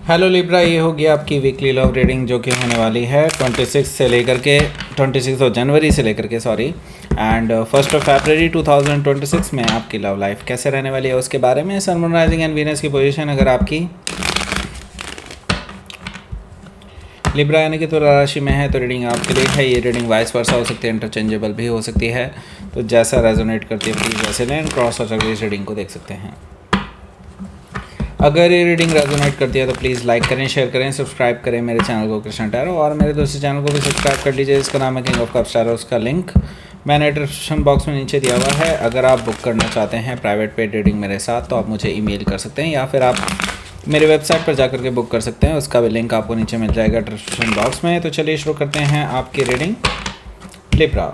Hello Libra, ये होगी आपकी वीकली लव रीडिंग जो कि होने वाली है 26 से लेकर के 26 जनवरी से लेकर के एंड 1 फरवरी 2026 में आपकी लव लाइफ कैसे रहने वाली है उसके बारे में। सन, मून, राइजिंग एंड वीनस की पोजीशन अगर आपकी लिब्रा यानी कि तुला राशि में है तो रीडिंग आपके लिए है। ये रीडिंग वाइस वर्सा हो सकती है, इंटरचेंजेबल भी हो सकती है, तो जैसा रेजोनेट करती है प्लीज़ वैसे लें। क्रॉस और इस रीडिंग को देख सकते हैं। अगर ये रीडिंग रेजोनेट करती है तो प्लीज़ लाइक करें, शेयर करें, सब्सक्राइब करें मेरे चैनल को कृष्ण टैरो, और मेरे दूसरे चैनल को भी सब्सक्राइब कर लीजिए। इसका नाम है किंग ऑफ कप्स टैरो। उसका लिंक मैंने डिस्क्रिप्शन बॉक्स में नीचे दिया हुआ है। अगर आप बुक करना चाहते हैं प्राइवेट पेड रीडिंग मेरे साथ तो आप मुझे ईमेल कर सकते हैं या फिर आप मेरे वेबसाइट पर जाकर के बुक कर सकते हैं। उसका भी लिंक आपको नीचे मिल जाएगा डिस्क्रिप्शन बॉक्स में। तो चलिए शुरू करते हैं आपकी रीडिंग लिब्रा।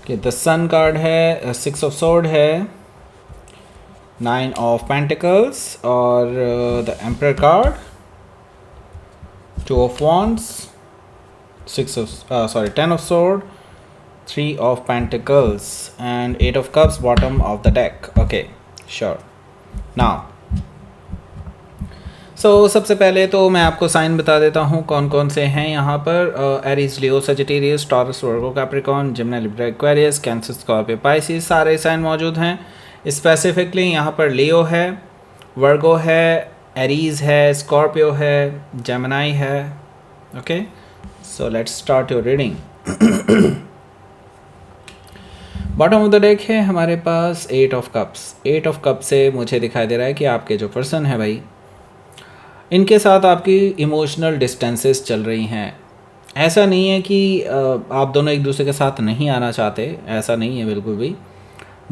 कि द सन कार्ड है, 6 ऑफ सोर्ड है, 9 ऑफ पेंटिकल्स और the emperor card, 2 of wands, 10 of sword, 3 of pentacles and 8 of cups bottom of the deck. Okay, sure. Now सबसे पहले तो मैं आपको साइन बता देता हूँ कौन कौन से हैं यहाँ पर। Aries, Leo, Sagittarius, Taurus, Virgo, Capricorn, Gemini, Libra, Aquarius, Cancer, Scorpio, Pisces, सारे साइन मौजूद हैं। स्पेसिफिकली यहाँ पर लियो है, वर्गो है, एरीज है, स्कॉर्पियो है, जेमिनी है। Okay, so let's start your reading. Bottom of the deck है हमारे पास 8 ऑफ कप्स। 8 ऑफ कप से मुझे दिखाई दे रहा है कि आपके जो पर्सन है भाई, इनके साथ आपकी इमोशनल डिस्टेंसेस चल रही हैं। ऐसा नहीं है कि आप दोनों एक दूसरे के साथ नहीं आना चाहते, ऐसा नहीं है बिल्कुल भी।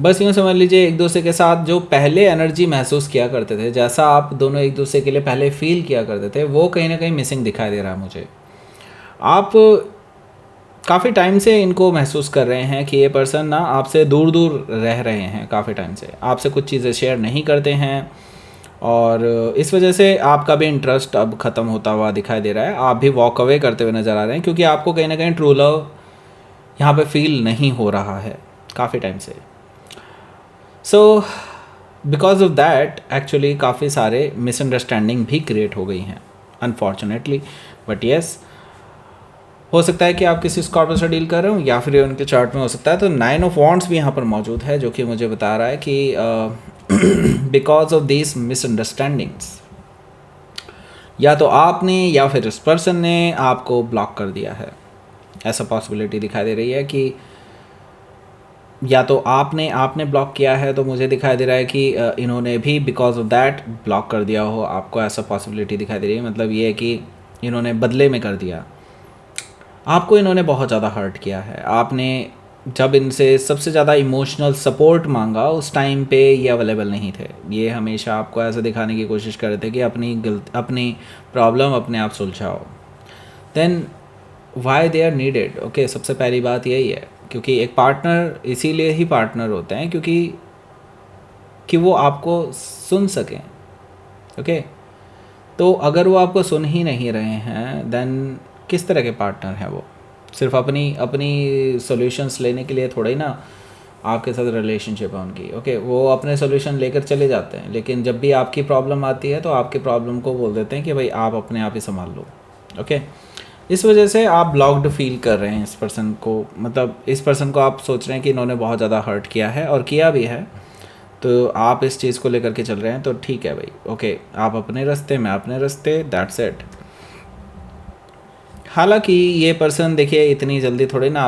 बस यूँ समझ लीजिए एक दूसरे के साथ जो पहले एनर्जी महसूस किया करते थे, जैसा आप दोनों एक दूसरे के लिए पहले फील किया करते थे, वो कहीं ना कहीं मिसिंग दिखाई दे रहा है मुझे। आप काफ़ी टाइम से इनको महसूस कर रहे हैं कि ये पर्सन ना आपसे दूर दूर रह रहे हैं। काफ़ी टाइम से आपसे कुछ चीज़ें शेयर नहीं करते हैं और इस वजह से आपका भी इंटरेस्ट अब ख़त्म होता हुआ दिखाई दे रहा है। आप भी वॉक अवे करते हुए नज़र आ रहे हैं क्योंकि आपको कहीं ना कहीं ट्रू लव यहाँ पे फील नहीं हो रहा है काफ़ी टाइम से। So because of that actually काफ़ी सारे मिसअंडरस्टैंडिंग भी क्रिएट हो गई हैं अनफॉर्चुनेटली। बट येस, हो सकता है कि आप किसी स्कॉर्पियो से डील कर रहे हो या फिर उनके चार्ट में हो सकता है। तो 9 ऑफ वॉन्ड्स भी यहाँ पर मौजूद है जो कि मुझे बता रहा है कि बिकॉज ऑफ दिस मिसअंडरस्टैंडिंग्स या तो आपने या फिर इस पर्सन ने आपको ब्लॉक कर दिया है। ऐसा पॉसिबिलिटी दिखाई दे रही है कि या तो आपने ब्लॉक किया है, तो मुझे दिखाई दे रहा है कि इन्होंने भी बिकॉज ऑफ दैट ब्लॉक कर दिया हो आपको। ऐसा पॉसिबिलिटी दिखाई दे रही है। मतलब ये है कि इन्होंने बदले में कर दिया आपको। इन्होंने बहुत ज़्यादा हर्ट किया है। आपने जब इनसे सबसे ज़्यादा इमोशनल सपोर्ट मांगा उस टाइम पे ये अवेलेबल नहीं थे। ये हमेशा आपको ऐसा दिखाने की कोशिश कर रहे थे कि अपनी प्रॉब्लम अपने आप सुलझाओ। Then why they are needed. Okay, सबसे पहली बात यही है क्योंकि एक पार्टनर इसीलिए ही पार्टनर होते हैं क्योंकि कि वो आपको सुन सकें। ओके, तो अगर वो आपको सुन ही नहीं रहे हैं देन किस तरह के पार्टनर हैं वो? सिर्फ अपनी सॉल्यूशंस लेने के लिए थोड़ा ही ना आपके साथ रिलेशनशिप है उनकी। ओके, वो अपने सॉल्यूशन लेकर चले जाते हैं, लेकिन जब भी आपकी प्रॉब्लम आती है तो आपकी प्रॉब्लम को बोल देते हैं कि भाई आप अपने आप ही संभाल लो। ओके, इस वजह से आप ब्लॉक्ड फील कर रहे हैं इस पर्सन को। मतलब इस पर्सन को आप सोच रहे हैं कि इन्होंने बहुत ज़्यादा हर्ट किया है और किया भी है, तो आप इस चीज़ को लेकर के चल रहे हैं। तो ठीक है भाई, ओके, आप अपने रास्ते, मैं अपने रास्ते, दैट्स इट। हालांकि ये पर्सन देखिए इतनी जल्दी थोड़े ना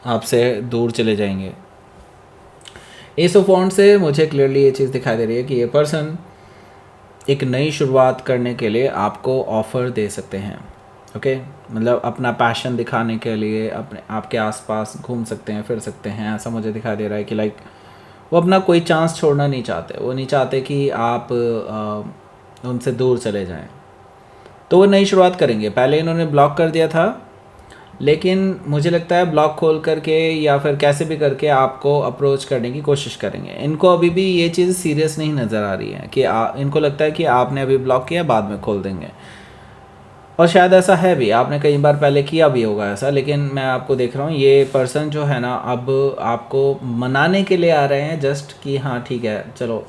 आपसे दूर चले जाएंगे। एस ऑफ वॉन्ड से मुझे क्लियरली ये चीज़ दिखाई दे रही है कि ये पर्सन एक नई शुरुआत करने के लिए आपको ऑफ़र दे सकते हैं। ओके, मतलब अपना पैशन दिखाने के लिए आपके आसपास घूम सकते हैं, फिर सकते हैं। ऐसा मुझे दिखाई दे रहा है कि लाइक वो अपना कोई चांस छोड़ना नहीं चाहते। वो नहीं चाहते कि आप उनसे दूर चले जाएं, तो वो नई शुरुआत करेंगे। पहले इन्होंने ब्लॉक कर दिया था, लेकिन मुझे लगता है ब्लॉक खोल करके या फिर कैसे भी करके आपको अप्रोच करने की कोशिश करेंगे। इनको अभी भी ये चीज़ सीरियस नहीं नज़र आ रही है कि इनको लगता है कि आपने अभी ब्लॉक किया, बाद में खोल देंगे। और शायद ऐसा है भी, आपने कई बार पहले किया भी होगा ऐसा, लेकिन मैं आपको देख रहा हूँ ये पर्सन जो है ना अब आपको मनाने के लिए आ रहे हैं, जस्ट कि हाँ ठीक है चलो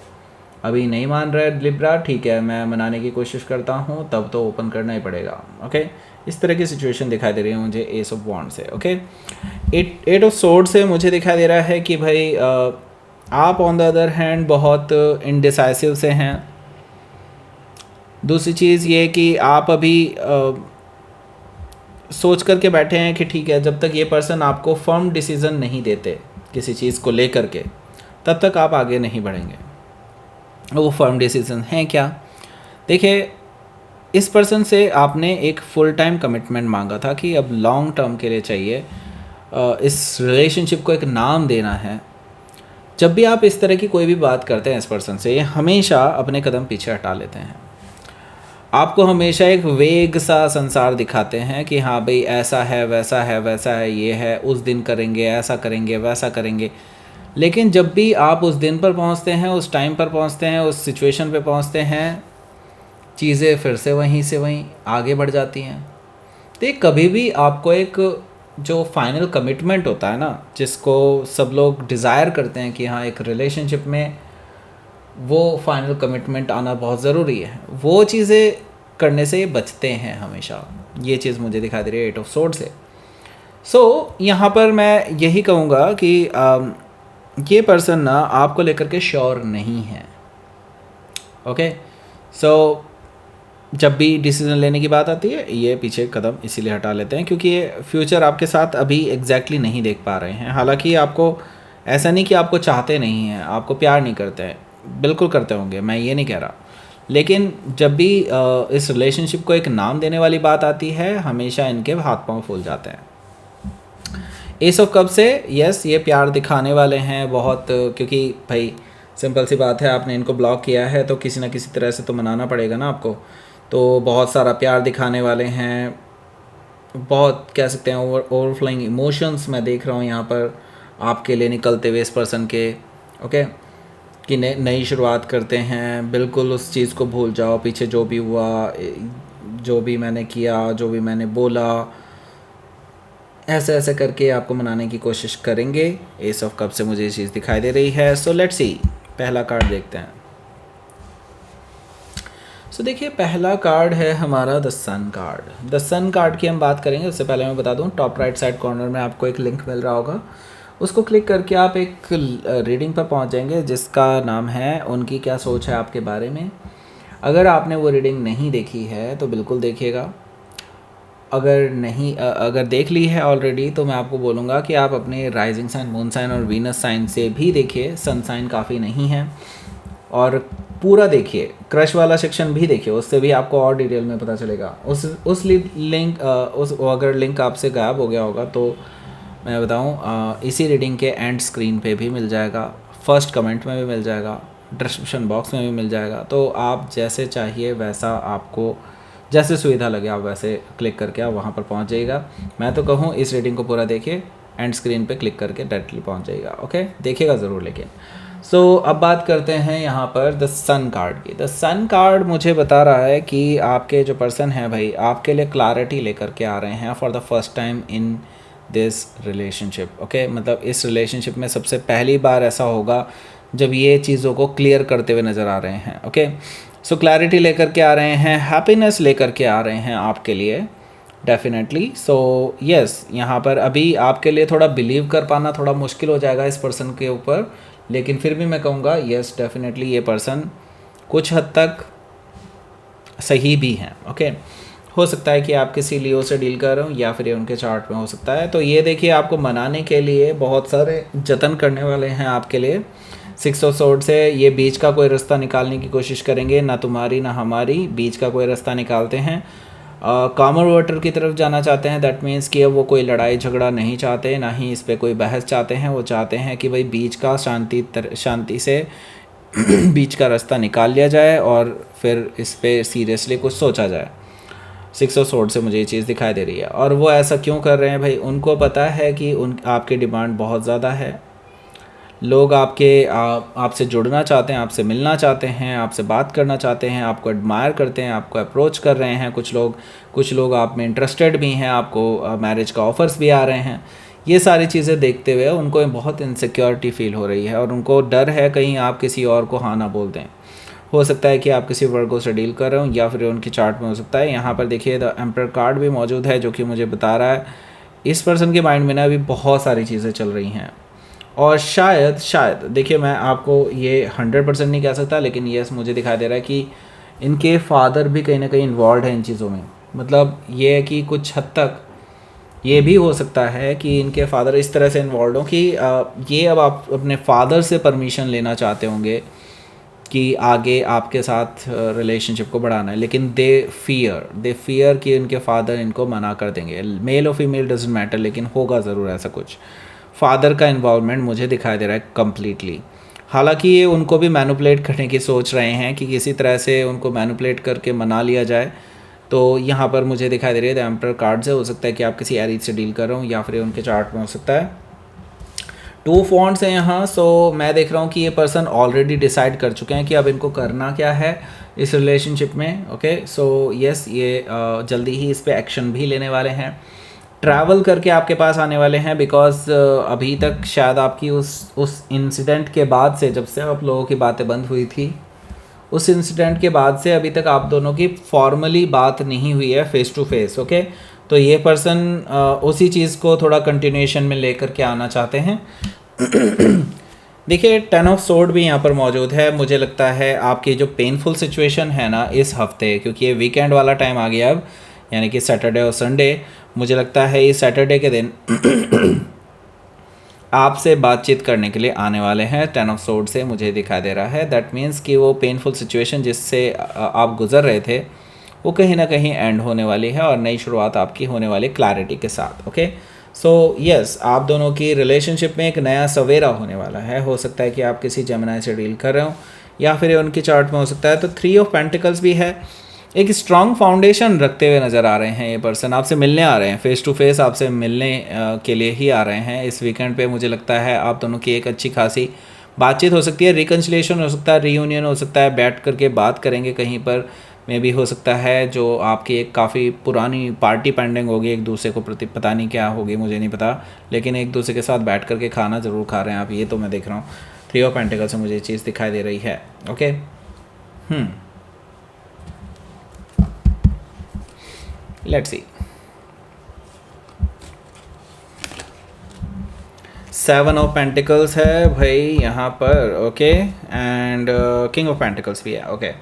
अभी नहीं मान रहे लिब्रा, ठीक है मैं मनाने की कोशिश करता हूँ, तब तो ओपन करना ही पड़ेगा। ओके, इस तरह की सिचुएशन दिखाई दे रही है मुझे एस ऑफ वॉन्ड से। ओके, एट ऑफ सोर्ड से मुझे दिखाई दे रहा है कि भाई आप ऑन द अदर हैंड बहुत इनडिसाइसिव से हैं। दूसरी चीज़ ये कि आप अभी सोच करके बैठे हैं कि ठीक है जब तक ये पर्सन आपको फर्म डिसीज़न नहीं देते किसी चीज़ को लेकर के, तब तक आप आगे नहीं बढ़ेंगे। वो फर्म डिसीज़न है क्या? देखिए, इस पर्सन से आपने एक फुल टाइम कमिटमेंट मांगा था कि अब लॉन्ग टर्म के लिए चाहिए, इस रिलेशनशिप को एक नाम देना है। जब भी आप इस तरह की कोई भी बात करते हैं इस पर्सन से, ये हमेशा अपने कदम पीछे हटा लेते हैं। आपको हमेशा एक वेग सा संसार दिखाते हैं कि हाँ भाई ऐसा है वैसा है वैसा है, ये है, उस दिन करेंगे, ऐसा करेंगे वैसा करेंगे। लेकिन जब भी आप उस दिन पर पहुंचते हैं, उस टाइम पर पहुंचते हैं, उस सिचुएशन पे पहुंचते हैं, चीज़ें फिर से वहीं से वहीं आगे बढ़ जाती हैं। तो ये कभी भी आपको एक जो फाइनल कमिटमेंट होता है ना, जिसको सब लोग डिज़ायर करते हैं कि हाँ एक रिलेशनशिप में वो फाइनल कमिटमेंट आना बहुत ज़रूरी है, वो चीज़ें करने से बचते हैं हमेशा। ये चीज़ मुझे दिखाई दे रही है एट ऑफ सोर्ड से। सो यहाँ पर मैं यही कहूँगा कि ये पर्सन ना आपको लेकर के श्योर नहीं है। ओके, सो जब भी डिसीज़न लेने की बात आती है ये पीछे कदम इसीलिए हटा लेते हैं क्योंकि ये फ्यूचर आपके साथ अभी एग्जैक्टली नहीं देख पा रहे हैं। हालांकि आपको ऐसा नहीं कि आपको चाहते नहीं हैं, आपको प्यार नहीं करते हैं, बिल्कुल करते होंगे, मैं ये नहीं कह रहा। लेकिन जब भी इस रिलेशनशिप को एक नाम देने वाली बात आती है, हमेशा इनके हाथ पांव फूल जाते हैं। एस ऑफ कप से यस ये प्यार दिखाने वाले हैं बहुत, क्योंकि भाई सिंपल सी बात है, आपने इनको ब्लॉक किया है तो किसी ना किसी तरह से तो मनाना पड़ेगा ना आपको। तो बहुत सारा प्यार दिखाने वाले हैं, बहुत कह सकते हैं ओवरफ्लोइंग इमोशंस मैं देख रहा हूँ यहाँ पर आपके लिए निकलते हुए इस पर्सन के। ओके, कि नई शुरुआत करते हैं, बिल्कुल उस चीज़ को भूल जाओ, पीछे जो भी हुआ, जो भी मैंने किया, जो भी मैंने बोला, ऐसे ऐसे करके आपको मनाने की कोशिश करेंगे। एस ऑफ कप से मुझे ये चीज़ दिखाई दे रही है। सो लेट्स सी, पहला कार्ड देखते हैं। सो देखिए, पहला कार्ड है हमारा the sun card. The sun card की हम बात करेंगे, उससे पहले मैं बता दूं टॉप राइट साइड कॉर्नर में आपको एक लिंक मिल रहा होगा, उसको क्लिक करके आप एक रीडिंग पर पहुंच जाएंगे जिसका नाम है उनकी क्या सोच है आपके बारे में। अगर आपने वो रीडिंग नहीं देखी है तो बिल्कुल देखिएगा। अगर देख ली है ऑलरेडी तो मैं आपको बोलूँगा कि आप अपने राइजिंग साइन, मून साइन और वीनस साइन से भी देखिए। सन साइन काफ़ी नहीं है, और पूरा देखिए, क्रश वाला सेक्शन भी देखिए, उससे भी आपको और डिटेल में पता चलेगा। उस लिंक अगर लिंक आपसे गायब हो गया होगा तो मैं बताऊं इसी रीडिंग के एंड स्क्रीन पे भी मिल जाएगा, फर्स्ट कमेंट में भी मिल जाएगा, डिस्क्रिप्शन बॉक्स में भी मिल जाएगा। तो आप जैसे चाहिए वैसा, आपको जैसे सुविधा लगे आप वैसे क्लिक करके आप वहाँ पर पहुँच जाइएगा। मैं तो कहूँ इस रीडिंग को पूरा देखिए, एंड स्क्रीन पे क्लिक करके डायरेक्टली पहुँच जाइएगा। ओके, देखिएगा ज़रूर। लेकिन सो अब बात करते हैं यहाँ पर द सन कार्ड की। द सन कार्ड मुझे बता रहा है कि आपके जो पर्सन हैं भाई आपके लिए क्लैरिटी लेकर के आ रहे हैं for the first time in this relationship. Okay, मतलब इस रिलेशनशिप में सबसे पहली बार ऐसा होगा जब ये चीज़ों को क्लियर करते हुए नज़र आ रहे हैं। ओके, सो क्लैरिटी लेकर के आ रहे हैं, हैप्पीनेस लेकर के आ रहे हैं आपके लिए डेफिनेटली। सो यस, यहाँ पर अभी आपके लिए थोड़ा बिलीव कर पाना थोड़ा मुश्किल हो जाएगा इस पर्सन के ऊपर, लेकिन फिर भी मैं कहूँगा यस डेफिनेटली ये पर्सन कुछ हद तक सही भी हैं। ओके, हो सकता है कि आप किसी लियो से डील कर रहे हो या फिर ये उनके चार्ट में हो सकता है। तो ये देखिए, आपको मनाने के लिए बहुत सारे जतन करने वाले हैं आपके लिए। 6 ऑफ सोर्ड से ये बीच का कोई रास्ता निकालने की कोशिश करेंगे, ना तुम्हारी ना हमारी, बीच का कोई रास्ता निकालते हैं। कामर वाटर की तरफ जाना चाहते हैं, दैट मीन्स कि अब वो कोई लड़ाई झगड़ा नहीं चाहते, ना ही इस पर कोई बहस चाहते हैं। वो चाहते हैं कि भाई बीच का शांति से बीच का रास्ता निकाल लिया जाए और फिर इस पर सीरियसली कुछ सोचा जाए। 6 ऑफ सोर्ड से मुझे ये चीज़ दिखाई दे रही है। और वो ऐसा क्यों कर रहे हैं भाई, उनको पता है कि आपकी डिमांड बहुत ज़्यादा है, लोग आपसे जुड़ना चाहते हैं, आपसे मिलना चाहते हैं, आपसे बात करना चाहते हैं, आपको एडमायर करते हैं, आपको अप्रोच कर रहे हैं। कुछ लोग आप में इंटरेस्टेड भी हैं, आपको मैरिज का ऑफ़र्स भी आ रहे हैं। ये सारी चीज़ें देखते हुए उनको बहुत इनसिक्योरिटी फ़ील हो रही है और उनको डर है कहीं आप किसी और को हाँ ना बोल दें। हो सकता है कि आप किसी वर्गो से डील कर रहे हो या फिर उनकी चार्ट में हो सकता है। यहाँ पर देखिए द एम्परर कार्ड भी मौजूद है जो कि मुझे बता रहा है इस पर्सन के माइंड में ना अभी बहुत सारी चीज़ें चल रही हैं। और शायद देखिए, मैं आपको ये 100% नहीं कह सकता, लेकिन यस मुझे दिखाई दे रहा है कि इनके फादर भी कहीं ना कहीं इन्वॉल्व है इन चीज़ों में। मतलब ये है कि कुछ हद तक ये भी हो सकता है कि इनके फादर इस तरह से इन्वॉल्व हो कि ये अब आप अपने फादर से परमिशन लेना चाहते होंगे कि आगे आपके साथ रिलेशनशिप को बढ़ाना है, लेकिन दे फियर कि इनके फादर इनको मना कर देंगे। मेल और फीमेल डजेंट मैटर, लेकिन होगा ज़रूर ऐसा कुछ। फादर का इन्वॉल्वमेंट मुझे दिखाई दे रहा है कम्प्लीटली। हालांकि ये उनको भी मैनिपुलेट करने की सोच रहे हैं कि किसी तरह से उनको मैनिपुलेट करके मना लिया जाए। तो यहाँ पर मुझे दिखाई दे रही है द एम्परर कार्ड से, हो सकता है कि आप किसी एरीज से डील कर रहे हो या फिर उनके चार्ट में हो सकता है। 2 फॉन्ट्स हैं यहाँ। सो मैं देख रहा हूँ कि ये पर्सन ऑलरेडी डिसाइड कर चुके हैं कि अब इनको करना क्या है इस रिलेशनशिप में। ओके, सो यस ये जल्दी ही इस पर एक्शन भी लेने वाले हैं, ट्रैवल करके आपके पास आने वाले हैं। बिकॉज अभी तक शायद आपकी उस इंसिडेंट के बाद से, जब से आप लोगों की बातें बंद हुई थी, उस इंसिडेंट के बाद से अभी तक आप दोनों की फॉर्मली बात नहीं हुई है फेस टू फेस। ओके, तो ये पर्सन उसी चीज़ को थोड़ा कंटिन्यूएशन में लेकर के आना चाहते हैं। देखिए 10 ऑफ सोर्ड भी यहाँ पर मौजूद है। मुझे लगता है आपकी जो पेनफुल सिचुएशन है ना इस हफ्ते, क्योंकि ये वीकेंड वाला टाइम आ गया अब, यानी कि सैटरडे और संडे, मुझे लगता है इस सैटरडे के दिन आपसे बातचीत करने के लिए आने वाले हैं 10 ऑफ सोर्ड से, मुझे दिखाई दे रहा है। दैट मीन्स कि वो पेनफुल सिचुएशन जिससे आप गुजर रहे थे वो कहीं ना कहीं एंड होने वाली है और नई शुरुआत आपकी होने वाली क्लैरिटी के साथ। ओके, सो यस आप दोनों की रिलेशनशिप में एक नया सवेरा होने वाला है। हो सकता है कि आप किसी जेमिनी से डील कर रहे हो या फिर उनकी चार्ट में हो सकता है। तो 3 ऑफ पेंटिकल्स भी है। एक स्ट्रॉन्ग फाउंडेशन रखते हुए नज़र आ रहे हैं ये पर्सन, आपसे मिलने आ रहे हैं, फेस टू फेस आपसे मिलने के लिए ही आ रहे हैं इस वीकेंड पे। मुझे लगता है आप दोनों की एक अच्छी खासी बातचीत हो सकती है, रिकन्सिलेशन हो सकता है, रीयूनियन हो सकता है, बैठ करके बात करेंगे कहीं पर। में भी हो सकता है जो आपकी एक काफ़ी पुरानी पार्टी पेंडिंग होगी एक दूसरे को प्रति, पता नहीं क्या होगी मुझे नहीं पता, लेकिन एक दूसरे के साथ बैठ करके खाना ज़रूर खा रहे हैं आप, ये तो मैं देख रहा हूँ। 3 ऑफ पेंटिकल से मुझे ये चीज़ दिखाई दे रही है। Okay, let's see. 7 of pentacles है भाई यहाँ पर। Okay, and king of pentacles भी है। ओके,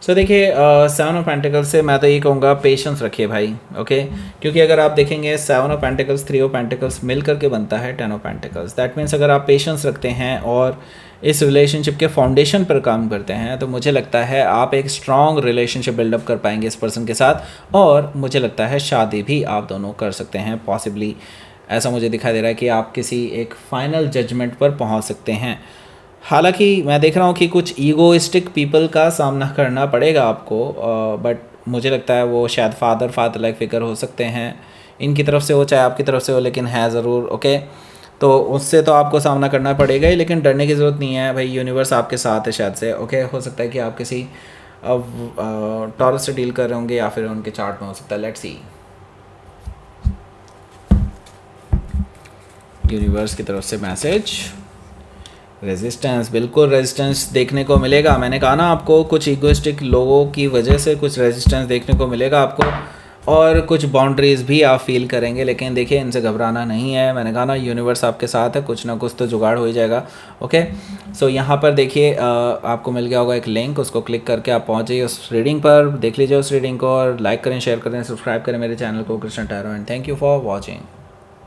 सो देखिए 7 ऑफ पेंटिकल्स से मैं तो ये कहूँगा पेशेंस रखिए भाई। ओके, क्योंकि अगर आप देखेंगे 7 ऑफ पेंटिकल्स 3 ऑफ पेंटिकल्स मिल करके बनता है 10 ऑफ पेंटिकल्स। दैट मीन्स अगर आप पेशेंस रखते हैं और इस रिलेशनशिप के फाउंडेशन पर काम करते हैं तो मुझे लगता है आप एक स्ट्रॉन्ग रिलेशनशिप बिल्डअप कर पाएंगे इस पर्सन के साथ, और मुझे लगता है शादी भी आप दोनों कर सकते हैं पॉसिबली। ऐसा मुझे दिखाई दे रहा है कि आप किसी एक फाइनल जजमेंट पर पहुंच सकते हैं। हालांकि मैं देख रहा हूँ कि कुछ ईगोइस्टिक पीपल का सामना करना पड़ेगा आपको, बट मुझे लगता है वो शायद फादर लाइक फिगर हो सकते हैं इनकी तरफ से हो चाहे आपकी तरफ से हो, लेकिन है ज़रूर। ओके, तो उससे तो आपको सामना करना पड़ेगा ही, लेकिन डरने की ज़रूरत नहीं है भाई, यूनिवर्स आपके साथ है शायद से। ओके, हो सकता है कि आप किसी टॉरस से डील कर रहे होंगे या फिर उनके चार्ट में हो सकता है। लेट्स सी यूनिवर्स की तरफ से मैसेज। रेजिस्टेंस, बिल्कुल रेजिस्टेंस देखने को मिलेगा। मैंने कहा ना आपको कुछ इगोइस्टिक लोगों की वजह से कुछ रेजिस्टेंस देखने को मिलेगा आपको, और कुछ बाउंड्रीज़ भी आप फील करेंगे, लेकिन देखिए इनसे घबराना नहीं है। मैंने कहा ना यूनिवर्स आपके साथ है, कुछ ना कुछ तो जुगाड़ हो ही जाएगा। ओके, सो यहाँ पर देखिए आपको मिल गया होगा एक लिंक, उसको क्लिक करके आप पहुँच जाइए उस रीडिंग पर, देख लीजिए उस रीडिंग को, और लाइक करें, शेयर करें, सब्सक्राइब करें मेरे चैनल को Krishna tarot, and thank you for watching.